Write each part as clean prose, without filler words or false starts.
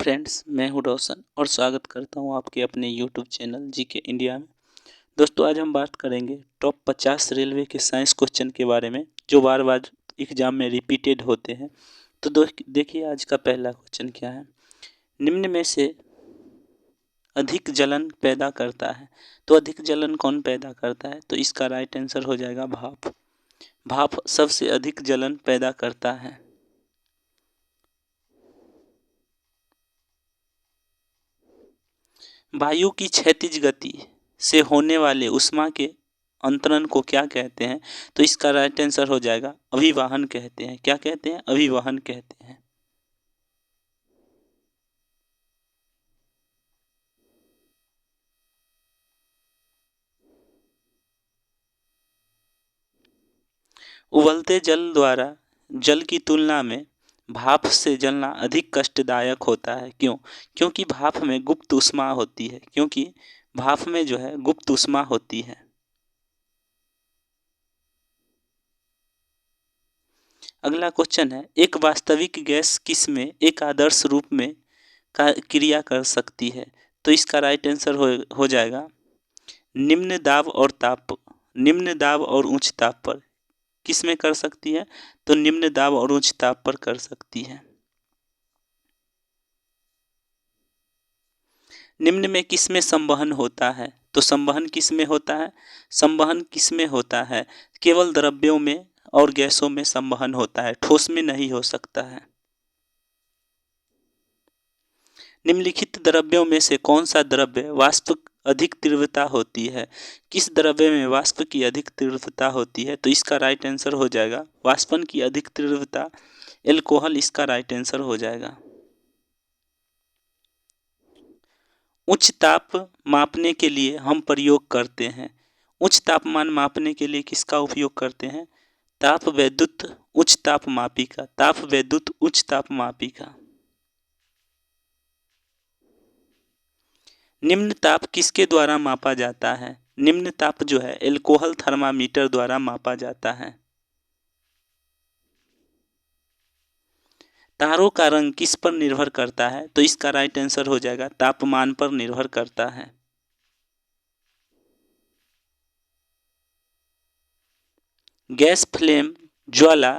Friends, मैं हूं रोशन और स्वागत करता हूं आपके अपने यूट्यूब चैनल जीके इंडिया में। दोस्तों, आज हम बात करेंगे टॉप 50 रेलवे के साइंस क्वेश्चन के बारे में जो बार बार एग्जाम में रिपीटेड होते हैं। तो देखिए आज का पहला क्वेश्चन क्या है। निम्न में से अधिक जलन पैदा करता है। तो अधिक जलन कौन पैदा करता है? तो इसका राइट आंसर हो जाएगा भाप। भाप सबसे अधिक जलन पैदा करता है। वायु की क्षैतिज गति से होने वाले ऊष्मा के अंतरण को क्या कहते हैं? तो इसका राइट आंसर हो जाएगा अभिवाहन कहते हैं। क्या कहते हैं? अभिवाहन कहते हैं। उबलते जल द्वारा जल की तुलना में भाप से जलना अधिक कष्टदायक होता है। क्यों? क्योंकि भाप में गुप्त ऊष्मा होती है। क्योंकि भाप में जो है गुप्त ऊष्मा होती है। अगला क्वेश्चन है, एक वास्तविक गैस किस में एक आदर्श रूप में क्रिया कर सकती है? तो इसका राइट आंसर हो जाएगा निम्न दाब और उच्च ताप पर। किस में कर सकती है? तो निम्न दाब और उच्च ताप पर कर सकती है। निम्न में किस में संवहन होता है? तो संवहन किस में होता है? संवहन किस में होता है? केवल द्रव्यों में और गैसों में संवहन होता है, ठोस में नहीं हो सकता है। निम्नलिखित द्रव्यों में से कौन सा द्रव्य वाष्प अधिक तीव्रता होती है? किस द्रव्य में वाष्प की अधिक तीव्रता होती है? तो इसका राइट आंसर हो जाएगा वाष्पन की अधिक तीव्रता एल्कोहल। इसका राइट आंसर हो जाएगा। उच्च ताप मापने के लिए हम प्रयोग करते हैं। उच्च तापमान मापने के लिए किसका उपयोग करते हैं? ताप वैद्युत उच्च ताप मापी का। ताप वैद्युत उच्च ताप मापी का। निम्न ताप किसके द्वारा मापा जाता है? निम्न ताप जो है एल्कोहल थर्मामीटर द्वारा मापा जाता है। तारों का रंग किस पर निर्भर करता है? तो इसका राइट आंसर हो जाएगा तापमान पर निर्भर करता है। गैस फ्लेम ज्वाला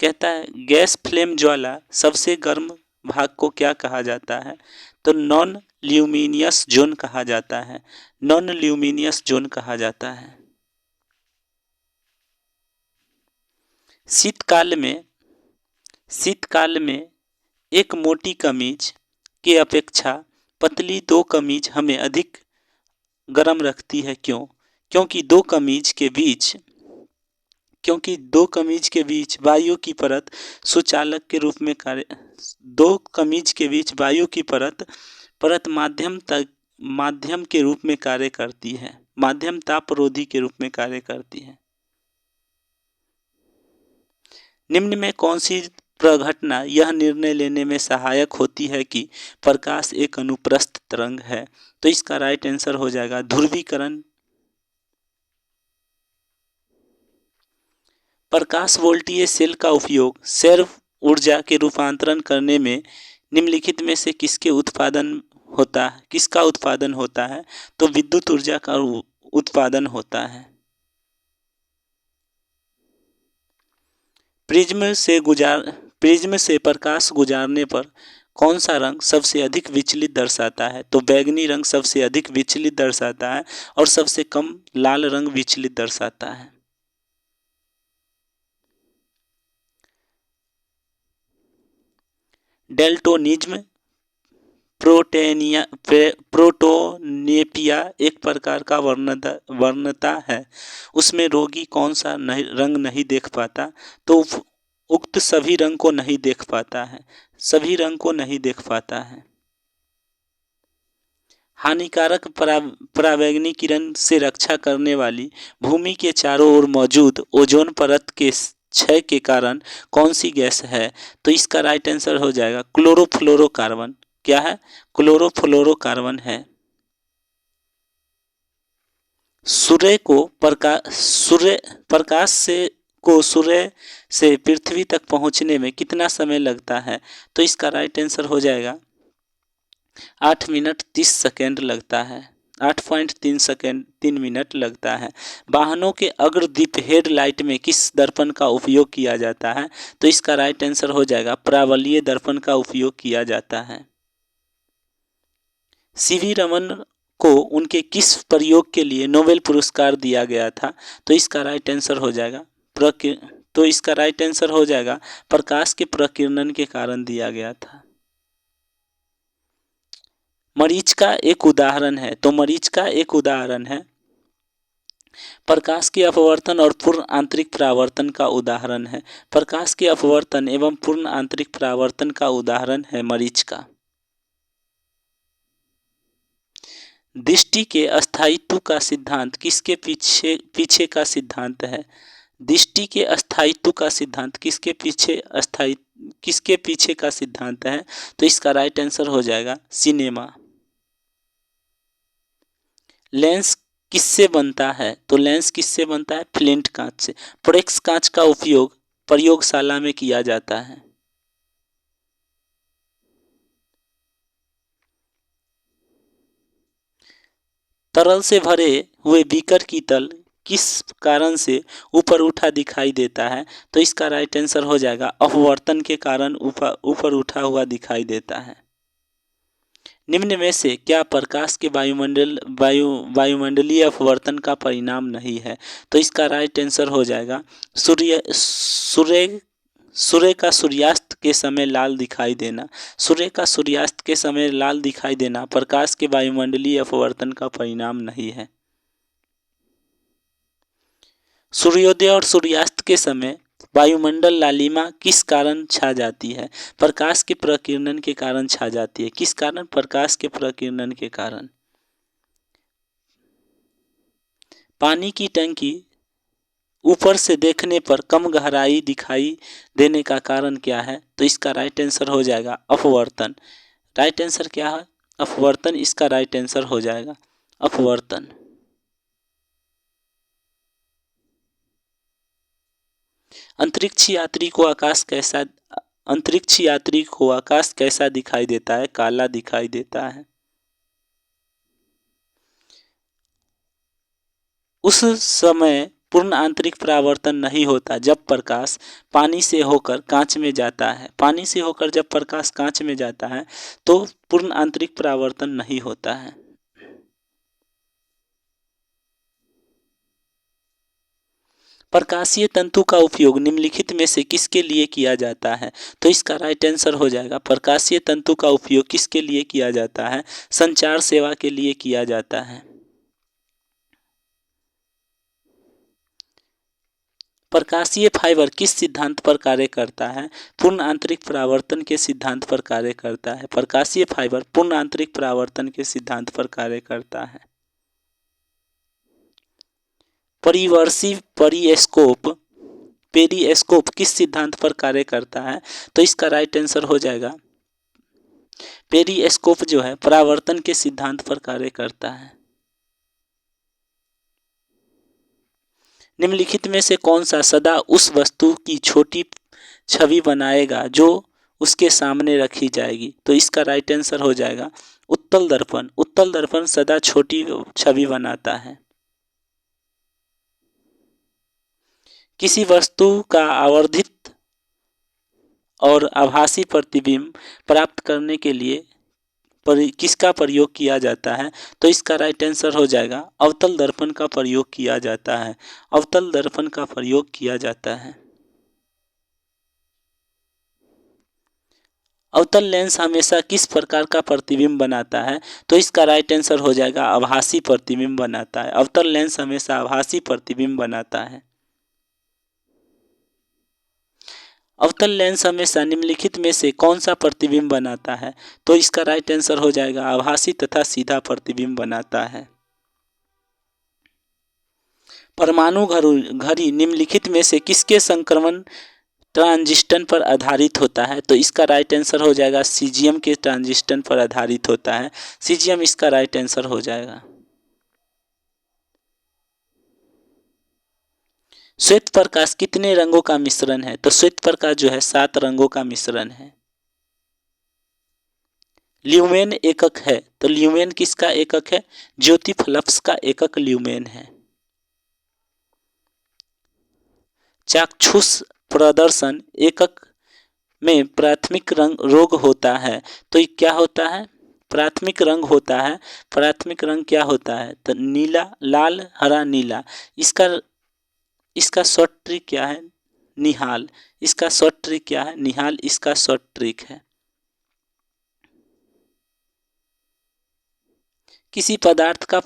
कहता है, गैस फ्लेम ज्वाला सबसे गर्म भाग को क्या कहा जाता है? तो नॉन ल्यूमिनियस जोन कहा जाता है। नॉन ल्यूमिनियस जोन कहा जाता है। शीतकाल में एक मोटी कमीज के अपेक्षा पतली दो कमीज हमें अधिक गर्म रखती है। क्यों? क्योंकि दो कमीज के बीच वायु की परत सुचालक के रूप में दो कमीज के बीच वायु की परत माध्यम के रूप में कार्य करती है। माध्यम तापरोधी के रूप में कार्य करती है। निम्न में कौन सी प्रघटना यह निर्णय लेने में सहायक होती है कि प्रकाश एक अनुप्रस्थ तरंग है? तो इसका राइट आंसर हो जाएगा ध्रुवीकरण। प्रकाश वोल्टीय सेल का उपयोग सौर ऊर्जा के रूपांतरण करने में निम्नलिखित में से किसका उत्पादन होता है? तो विद्युत ऊर्जा का उत्पादन होता है। प्रिज्म से प्रकाश गुजारने पर कौन सा रंग सबसे अधिक विचलित दर्शाता है? तो बैंगनी रंग सबसे अधिक विचलित दर्शाता है और सबसे कम लाल रंग विचलित दर्शाता है। डेल्टोनिज्म प्रोटोनेपिया एक प्रकार का वर्णता है। उसमें रोगी कौन सा रंग नहीं देख पाता? तो उक्त सभी रंग को नहीं देख पाता है। सभी रंग को नहीं देख पाता है। हानिकारक पराबैंगनी किरण से रक्षा करने वाली भूमि के चारों ओर मौजूद ओजोन परत के क्षय के कारण कौन सी गैस है? तो इसका राइट आंसर हो जाएगा क्लोरोफ्लोरोकार्बन। क्या है? क्लोरोफ्लोरोकार्बन है। सूर्य प्रकाश को सूर्य से पृथ्वी तक पहुंचने में कितना समय लगता है? तो इसका राइट आंसर हो जाएगा 8 मिनट 30 सेकेंड लगता है। 8.3 मिनट लगता है। वाहनों के अग्रदीप हेडलाइट में किस दर्पण का उपयोग किया जाता है? तो इसका राइट आंसर हो जाएगा प्रावलीय दर्पण का उपयोग किया जाता है। सीवी रमन को उनके किस प्रयोग के लिए नोबेल पुरस्कार दिया गया था? तो इसका राइट आंसर हो जाएगा प्रकाश के प्रकीर्णन के कारण दिया गया था। मरीचिका एक उदाहरण है। तो मरीचिका एक उदाहरण है। प्रकाश के अपवर्तन और पूर्ण आंतरिक परावर्तन का उदाहरण है। प्रकाश के अपवर्तन एवं पूर्ण आंतरिक परावर्तन का उदाहरण है मरीचिका। दृष्टि के अस्थायित्व का सिद्धांत किसके पीछे का सिद्धांत है? दृष्टि के अस्थायित्व का सिद्धांत किसके पीछे का सिद्धांत है? तो इसका राइट आंसर हो जाएगा सिनेमा। लेंस किससे बनता है? तो लेंस किससे बनता है? फ्लिंट कांच से। प्रोरेक्स कांच का उपयोग प्रयोगशाला में किया जाता है। तरल से भरे हुए बीकर की तल किस कारण से ऊपर उठा दिखाई देता है? तो इसका राइट आंसर हो जाएगा अपवर्तन के कारण ऊपर उठा हुआ दिखाई देता है। निम्न में से क्या प्रकाश के वायुमंडलीय अपवर्तन का परिणाम नहीं है? तो इसका राइट आंसर हो जाएगा सूर्य का सूर्यास्त के समय लाल दिखाई देना। सूर्य का सूर्यास्त के समय लाल दिखाई देना प्रकाश के वायुमंडलीय अपवर्तन का परिणाम नहीं है। सूर्योदय और सूर्यास्त के समय वायुमंडल लालिमा किस कारण छा जाती है? प्रकाश के प्रकीर्णन के कारण छा जाती है। किस कारण? प्रकाश के प्रकीर्णन के कारण। पानी की टंकी ऊपर से देखने पर कम गहराई दिखाई देने का कारण क्या है? तो इसका राइट आंसर हो जाएगा अपवर्तन। राइट आंसर क्या है? अपवर्तन। इसका राइट आंसर हो जाएगा अपवर्तन। अंतरिक्ष यात्री को आकाश कैसा दिखाई देता है? काला दिखाई देता है। उस समय पूर्ण आंतरिक परावर्तन नहीं होता जब प्रकाश पानी से होकर कांच में जाता है। पानी से होकर जब प्रकाश कांच में जाता है तो पूर्ण आंतरिक परावर्तन नहीं होता है। प्रकाशीय तंतु का उपयोग निम्नलिखित में से किसके लिए किया जाता है? तो इसका राइट आंसर हो जाएगा प्रकाशीय तंतु का उपयोग किसके लिए किया जाता है? संचार सेवा के लिए किया जाता है। प्रकाशीय फाइबर किस सिद्धांत पर कार्य करता है? पूर्ण आंतरिक परावर्तन के सिद्धांत पर कार्य करता है। प्रकाशीय फाइबर पूर्ण आंतरिक परावर्तन के सिद्धांत पर कार्य करता है। परिवर्ती पेरिस्कोप किस सिद्धांत पर कार्य करता है? तो इसका राइट आंसर हो जाएगा पेरिस्कोप जो है परावर्तन के सिद्धांत पर कार्य करता है। निम्नलिखित में से कौन सा सदा उस वस्तु की छोटी छवि बनाएगा जो उसके सामने रखी जाएगी? तो इसका राइट आंसर हो जाएगा उत्तल दर्पण। उत्तल दर्पण सदा छोटी छवि बनाता है। किसी वस्तु का आवर्धित और आभासी प्रतिबिंब प्राप्त करने के लिए किसका प्रयोग किया जाता है? तो इसका राइट आंसर हो जाएगा अवतल दर्पण का प्रयोग किया जाता है। अवतल दर्पण का प्रयोग किया जाता है। अवतल लेंस हमेशा किस प्रकार का प्रतिबिंब बनाता है? तो इसका राइट आंसर हो जाएगा आभासी प्रतिबिंब बनाता है। अवतल लेंस हमेशा आभासी प्रतिबिंब बनाता है। अवतल लेंस हमेशा निम्नलिखित में से कौन सा प्रतिबिंब बनाता है? तो इसका राइट आंसर हो जाएगा आभासी तथा सीधा प्रतिबिंब बनाता है। परमाणु घड़ी निम्नलिखित में से किसके संक्रमण ट्रांजिस्टर पर आधारित होता है? तो इसका राइट आंसर हो जाएगा सीजियम के ट्रांजिस्टर पर आधारित होता है। सीजियम इसका राइट आंसर हो जाएगा। श्वेत प्रकाश कितने रंगों का मिश्रण है? तो श्वेत प्रकाश जो है 7 रंगों का मिश्रण है। ल्यूमेन एकक है, तो ल्यूमेन किसका एकक है? ज्योति फ्लक्स का एकक ल्यूमेन है। चाक्षुष प्रदर्शन एकक में प्राथमिक रंग रोग होता है, तो ये क्या होता है? प्राथमिक रंग होता है। प्राथमिक रंग क्या होता है? तो नीला, लाल, हरा, नीला। इसका शॉर्ट ट्रिक क्या है? निहाल। इसका शॉर्ट ट्रिक क्या है? निहाल इसका शॉर्ट ट्रिक है। किसी पदार्थ का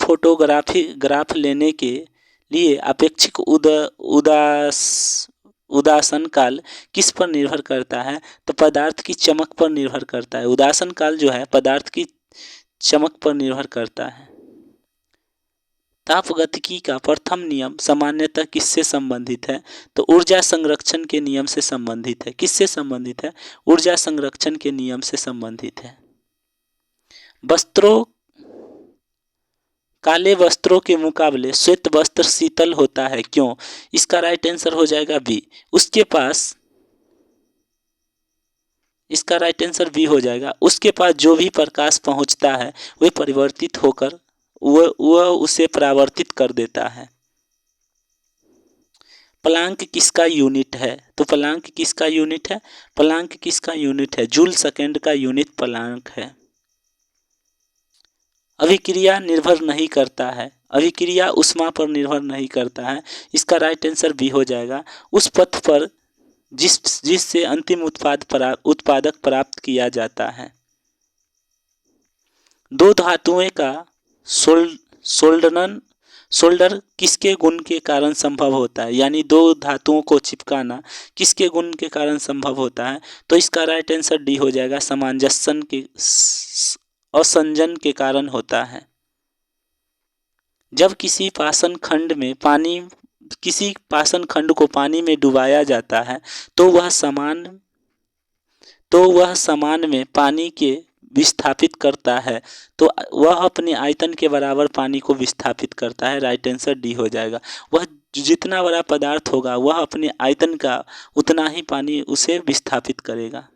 ग्राफ लेने के लिए अपेक्षित उदासन काल किस पर निर्भर करता है? तो पदार्थ की चमक पर निर्भर करता है। उदासन काल जो है पदार्थ की चमक पर निर्भर करता है। तापगतिकी का प्रथम नियम सामान्यतः किससे संबंधित है? तो ऊर्जा संरक्षण के नियम से संबंधित है। किससे संबंधित है? ऊर्जा संरक्षण के नियम से संबंधित है। काले वस्त्रों के मुकाबले श्वेत वस्त्र शीतल होता है, क्यों? इसका राइट आंसर हो जाएगा बी। इसका राइट आंसर बी हो जाएगा। उसके पास जो भी प्रकाश पहुंचता है वह परिवर्तित होकर वह उसे परावर्तित कर देता है। प्लांक किसका यूनिट है? तो प्लांक किसका यूनिट है? प्लांक किसका यूनिट है? जूल सेकंड का यूनिट प्लांक है। अभिक्रिया निर्भर नहीं करता है। अभिक्रिया ऊष्मा पर निर्भर नहीं करता है। इसका राइट आंसर बी हो जाएगा। उस पथ पर जिससे अंतिम उत्पादक प्राप्त किया जाता है। दो धातुओं का सोल्डर किसके गुण के कारण संभव होता है? यानी दो धातुओं को चिपकाना किसके गुण के कारण संभव होता है? तो इसका राइट आंसर डी हो जाएगा। सामंजस्य के असंजन के कारण होता है। जब किसी पाषण खंड को पानी में डुबाया जाता है तो वह समान में पानी के विस्थापित करता है, तो वह अपने आयतन के बराबर पानी को विस्थापित करता है। राइट आंसर डी हो जाएगा। वह जितना बड़ा पदार्थ होगा वह अपने आयतन का उतना ही पानी उसे विस्थापित करेगा।